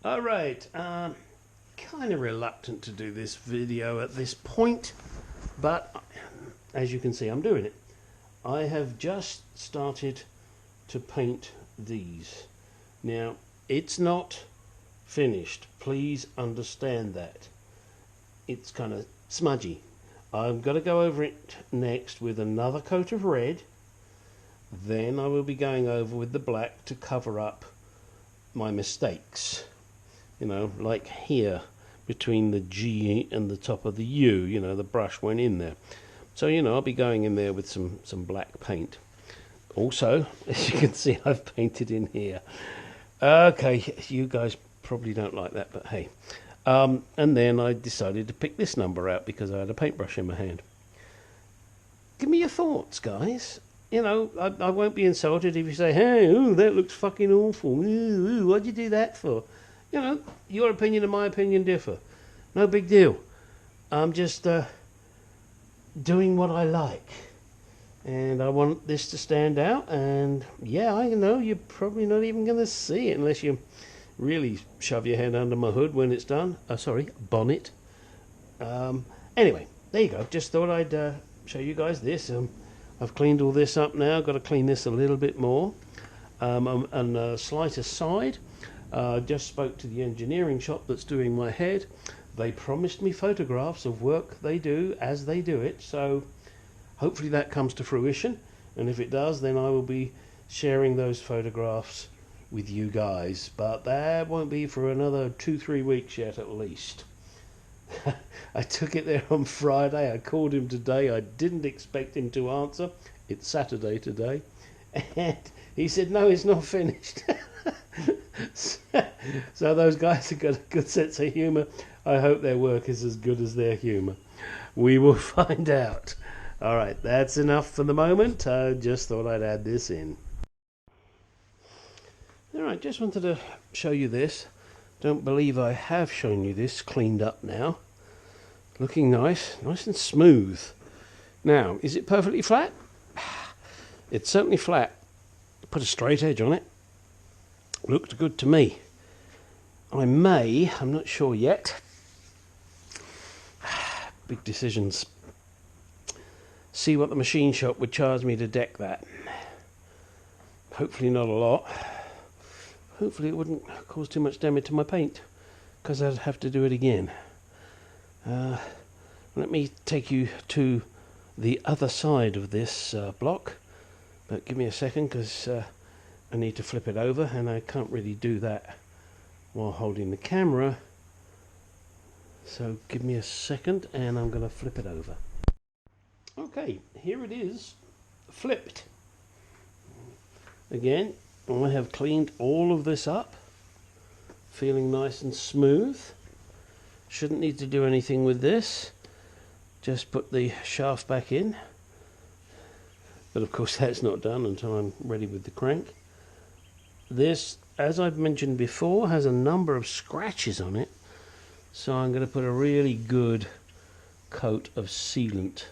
Alright, kind of reluctant to do this video at this point, but as you can see I'm doing it. I have just started to paint these. Now, it's not finished, please understand that. It's kind of smudgy. I'm going to go over it next with another coat of red, then I will be going over with the black to cover up my mistakes. You know, like here between the G and the top of the U, you know, the brush went in there. So, you know, I'll be going in there with some black paint. Also, as you can see, I've painted in here. Okay, you guys probably don't like that, but hey. And then I decided to pick this number out because I had a paintbrush in my hand. Give me your thoughts, guys. You know, I won't be insulted if you say, hey, ooh, that looks fucking awful. Ooh, what'd you do that for? You know, your opinion and my opinion differ. No big deal. I'm just doing what I like. And I want this to stand out. And yeah, I know you're probably not even going to see it unless you really shove your head under my hood when it's done. Bonnet. Anyway, there you go. Just thought I'd show you guys this. I've cleaned all this up now. Got to clean this a little bit more. And a slight aside. Just spoke to the engineering shop that's doing my head. They promised me photographs of work they do as they do it, so hopefully that comes to fruition, and if it does, then I will be sharing those photographs with you guys, but that won't be for another 2-3 weeks yet at least. I took it there on Friday. I called him today. I didn't expect him to answer. It's Saturday today, and he said no, it's not finished. So those guys have got a good sense of humour. I hope their work is as good as their humour. We will find out. Alright, that's enough for the moment. I just thought I'd add this in. Alright, just wanted to show you this. Don't believe I have shown you this cleaned up now. Looking nice and smooth. Now, is it perfectly flat? It's certainly flat. Put a straight edge on it. Looked good to me. I'm not sure yet. Big decisions. See what the machine shop would charge me to deck that. Hopefully not a lot. Hopefully it wouldn't cause too much damage to my paint, because I'd have to do it again. Let me take you to the other side of this block, but give me a second because I need to flip it over, and I can't really do that while holding the camera. So give me a second and I'm going to flip it over. Okay, here it is, flipped. Again, I have cleaned all of this up, feeling nice and smooth. Shouldn't need to do anything with this, just put the shaft back in, but of course that's not done until I'm ready with the crank. This, as I've mentioned before, has a number of scratches on it, so I'm going to put a really good coat of sealant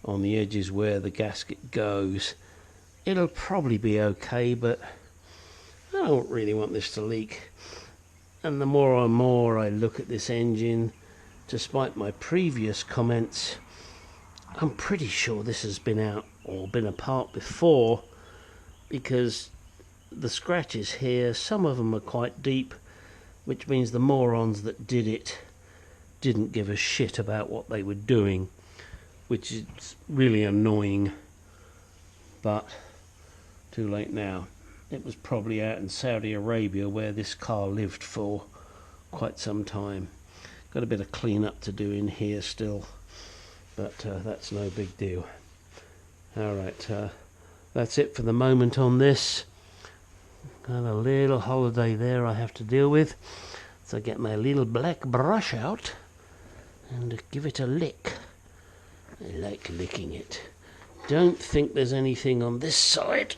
on the edges where the gasket goes. It'll probably be okay, but I don't really want this to leak. And the more and more I look at this engine, despite my previous comments, I'm pretty sure this has been out or been apart before, because the scratches here, some of them are quite deep, which means the morons that did it didn't give a shit about what they were doing, which is really annoying, but too late now. It was probably out in Saudi Arabia where this car lived for quite some time. Got a bit of clean up to do in here still, but that's no big deal. Alright, that's it for the moment on this. Got a little holiday there I have to deal with, so I get my little black brush out and give it a lick. I like licking it. Don't think there's anything on this side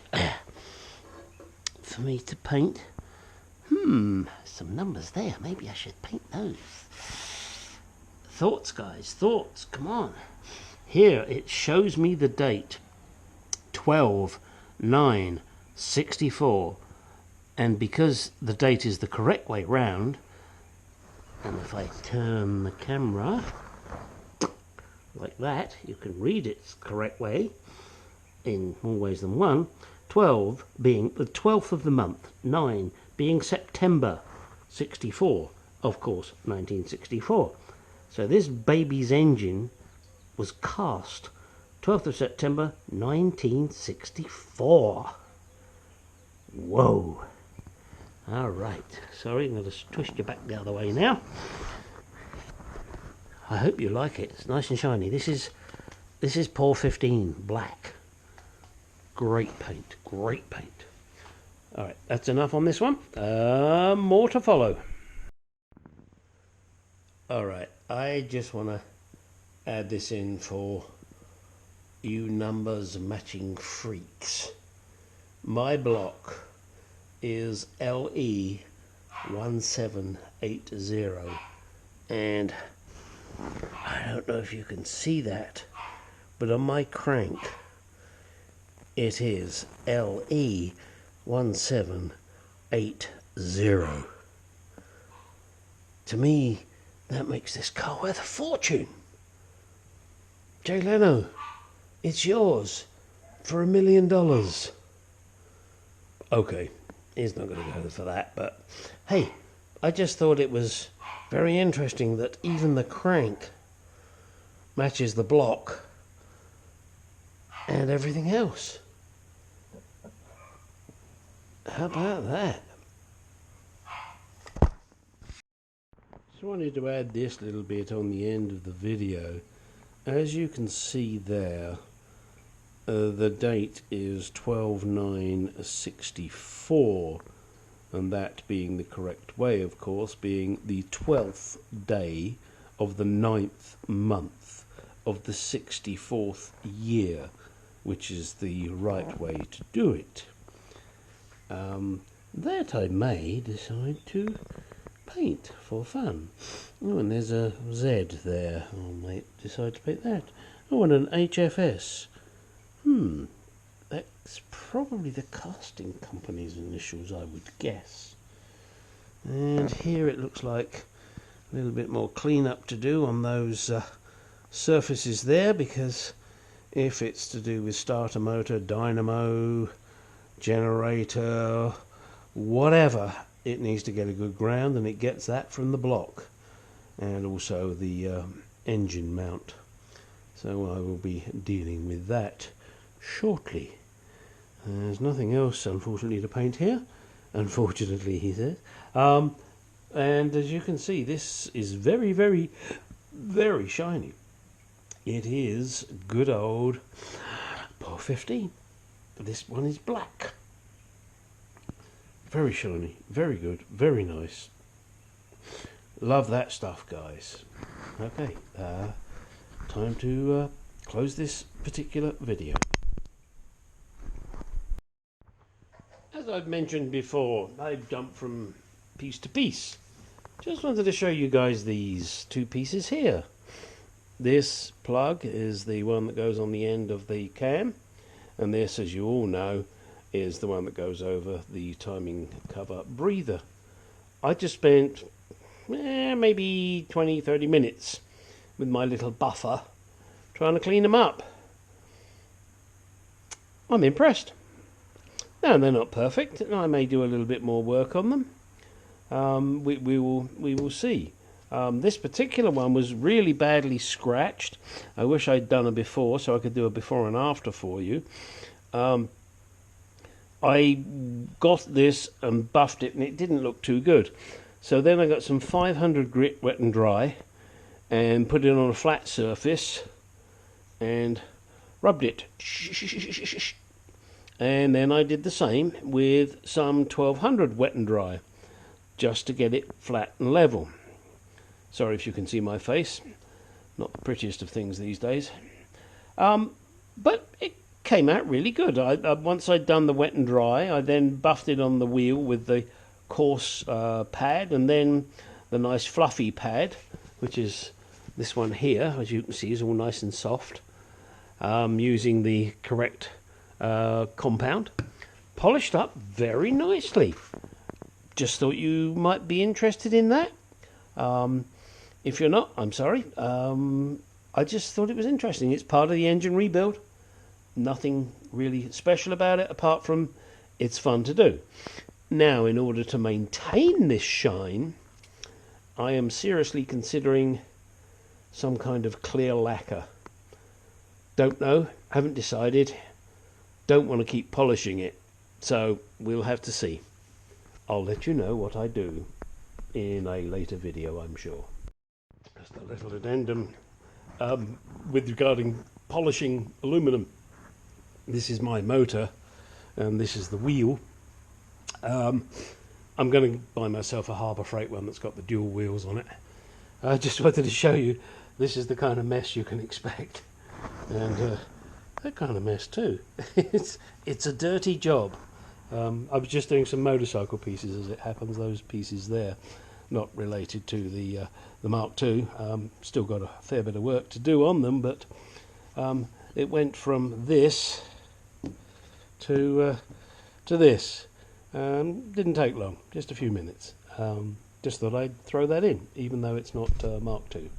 for me to paint. Some numbers there. Maybe I should paint those. Thoughts, guys, thoughts. Come on. Here it shows me the date. 12/9/64. And because the date is the correct way round, and if I turn the camera like that, you can read it the correct way in more ways than one. 12 being the 12th of the month, 9 being September 64, of course 1964. So this baby's engine was cast 12th of September 1964. Whoa. Alright, sorry, I'm going to twist you back the other way now. I hope you like it. It's nice and shiny. This is Paul 15 black. Great paint, great paint. Alright, that's enough on this one. More to follow. Alright, I just want to add this in for you numbers matching freaks. My block is LE1780, and I don't know if you can see that, but on my crank it is LE1780. To me, that makes this car worth a fortune. Jay Leno, it's yours for $1 million. Okay, he's not going to go for that, but hey, I just thought it was very interesting that even the crank matches the block and everything else. How about that? Just wanted to add this little bit on the end of the video. As you can see there, the date is 12/9/64, and that being the correct way, of course, being the 12th day of the 9th month of the 64th year, which is the right way to do it. That I may decide to paint for fun. Oh, and there's a Z there. I might decide to paint that. Oh, and an HFS. That's probably the casting company's initials, I would guess. And here it looks like a little bit more cleanup to do on those surfaces there, because if it's to do with starter motor, dynamo, generator, whatever, it needs to get a good ground, and it gets that from the block, and also the engine mount. So I will be dealing with that shortly. There's nothing else, unfortunately, to paint here. Unfortunately, he says. And as you can see, this is very, very, very shiny. It is good old Paul 15. This one is black. Very shiny, very good, very nice. Love that stuff, guys. Okay, time to close this particular video. As I've mentioned before, I've jumped from piece to piece. Just wanted to show you guys these two pieces here. This plug is the one that goes on the end of the cam, and this, as you all know, is the one that goes over the timing cover breather. I just spent maybe 20-30 minutes with my little buffer trying to clean them up. I'm impressed. Now, they're not perfect, and I may do a little bit more work on them. We will see. This particular one was really badly scratched. I wish I'd done a before, so I could do a before and after for you. I got this and buffed it, and it didn't look too good. So then I got some 500 grit wet and dry and put it on a flat surface and rubbed it. And then I did the same with some 1200 wet and dry, just to get it flat and level. Sorry if you can see my face. Not the prettiest of things these days. But it came out really good. Once I'd done the wet and dry, I then buffed it on the wheel with the coarse pad, and then the nice fluffy pad, which is this one here, as you can see, is all nice and soft, using the correct compound. Polished up very nicely. just thought you might be interested in that. If you're not, I'm sorry. I just thought it was interesting. It's part of the engine rebuild. Nothing really special about it apart from it's fun to do. Now, in order to maintain this shine, I am seriously considering some kind of clear lacquer. Don't know, haven't decided. Don't want to keep polishing it, so we'll have to see. I'll let you know what I do in a later video, I'm sure. Just a little addendum with regarding polishing aluminum. This is my motor and this is the wheel. I'm going to buy myself a Harbour Freight one that's got the dual wheels on it. I just wanted to show you this is the kind of mess you can expect, and that kind of mess too. It's a dirty job. I was just doing some motorcycle pieces as it happens. Those pieces there, not related to the Mark II. Still got a fair bit of work to do on them, but it went from this to this. Didn't take long, just a few minutes. Just thought I'd throw that in, even though it's not Mark II.